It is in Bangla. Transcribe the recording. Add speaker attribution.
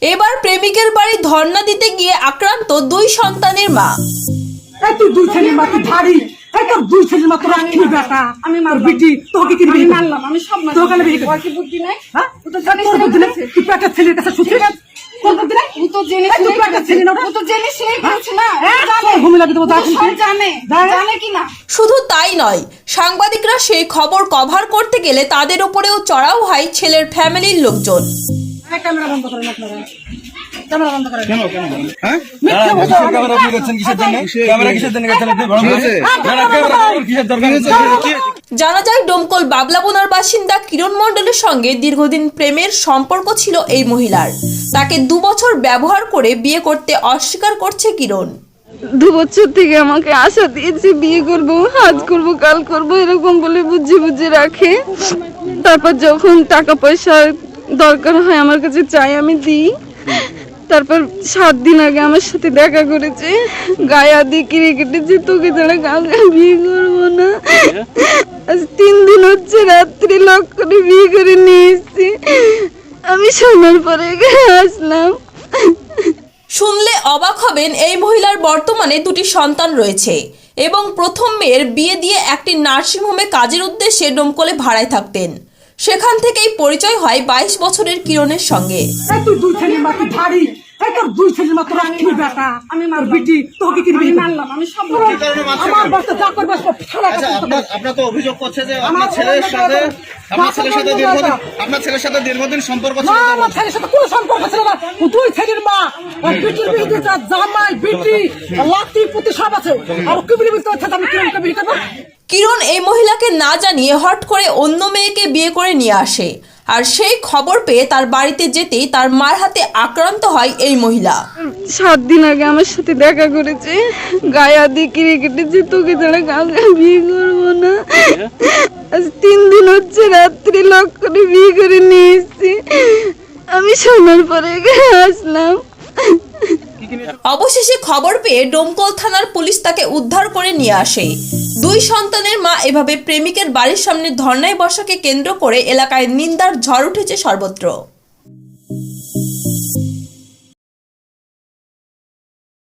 Speaker 1: এবার প্রেমিকের বাড়ি ধর্ণা দিতে গিয়ে আক্রান্ত দুই সন্তানের মা।
Speaker 2: তুই দুই ছেলের মা, তুই ধাড়ি, তোর দুই ছেলের মা, তোর রাখি বেটা, আমি মার বিটি, তোকে কি বিয়ে মারলাম, আমি সব মারলাম, তোকে বিয়ে করব, কি বুদ্ধি নাই, হ্যাঁ? ও তো জানে তোর বুদ্ধি নাই, তুই পেটের ছেলের কাছে সুখী না, কোন বুদ্ধি নাই, ও তো জেনে শুনে পেটের ছেলে না, ও তো জেনে শুনে করেছে না, জানে ঘুমি লাগে তো জানে, জানে কি না।
Speaker 1: শুধু তাই নয়, সাংবাদিকরা সেই খবর কভার করতে গেলে তাদের উপরেও চড়াও হয় ছেলের ফ্যামিলির লোকজন।
Speaker 2: ক্যামেরা বন্ধ করেন আপনারা, ক্যামেরা বন্ধ করেন।
Speaker 3: কেন হ্যাঁ ক্যামেরা অন করছেন কিসের জন্য? ক্যামেরা কিসের জন্য গেছেন আপনি? গরম হয়েছে ক্যামেরা কিসের দরকার আছে?
Speaker 1: জানা যায় ডোমকল বাবলাবোনার বাসিন্দা কিরণ মণ্ডলের সঙ্গে দীর্ঘদিন প্রেমের সম্পর্ক ছিল এই মহিলার। তাকে 2 বছর ব্যবহার করে বিয়ে করতে অস্বীকার করছে কিরণ।
Speaker 4: 2 বছর থেকে আমাকে আশা দিয়েছে বিয়ে করব, আজ করব, কাল করব, এরকম বলে বুঝিয়ে রাখে। তারপর যখন টাকা পয়সার দরকার হয় আমার কাছে চাই, আমি দিই। তারপর 7 দিন আগে আমার সাথে দেখা করেছে, গায়ে আদি কিরে কেটেছে, তোকে ছাড়া কাউকে বিয়ে করবো না। আজ 3 দিন হচ্ছে, রাত্রি লক করে বিয়ে করে নিয়ে এসছি। আমি শোনার পরে আসলাম।
Speaker 1: শুনলে অবাক হবেন, এই মহিলার বর্তমানে 2টি সন্তান রয়েছে এবং প্রথম মেয়ের বিয়ে দিয়ে একটি নার্সিংহোমে কাজের উদ্দেশ্যে ডোমকলে ভাড়ায় থাকতেন। সেখান থেকেই পরিচয় হয় 22 বছরের কিরণের সঙ্গে।
Speaker 2: তুই দুই ছেলের মা, তুই ধাড়ি, তোর দুই ছেলের মা, তোর রাখি বেটা, আমি মার বিটি, তোকে কি বিয়ে মারলাম, আমি সব আমার বাচ্চা যা করবে সব ছাড়া।
Speaker 3: আচ্ছা, আপনার তো অভিযোগ করছে যে আপনার ছেলের সাথে দীর্ঘদিন সম্পর্ক ছিল।
Speaker 2: না, আমার ছেলের সাথে কোনো সম্পর্ক ছিল না। দুই ছেলের মা, বিটির বিয়ে দিতে জামাই, বিটি, লাতি পুতি সব আছে। আর কি বলি বলতে হচ্ছে আমি কিরণকে বিয়ে করবো?
Speaker 1: কিরণ এই মহিলাকে না জানিয়ে হট করে অন্য মেয়েকে বিয়ে করে নিয়ে আসে, আর সেই খবর পেয়ে তার বাড়িতে যেতেই তার মার হাতে আক্রান্ত হয় এই মহিলা।
Speaker 4: 7 দিন আগে আমার সাথে দেখা করেছে, গায়ে আদি কিরে কেটেছে, তোকে ছাড়া কাউকে বিয়ে করবো না। আজ 3 দিন হচ্ছে, রাত্রি লক করে বিয়ে করে নিয়ে এসছি। আমি শোনার পরে আসলাম।
Speaker 1: অবশেষে খবর পেয়ে ডোমকল থানার পুলিশ তাকে উদ্ধার করে নিয়ে আসে। 2 সন্তানের মা এভাবে প্রেমিকের বাড়ির সামনে ধর্নায় বসাকে কেন্দ্র করে এলাকায় নিন্দার ঝড় উঠেছে সর্বত্র।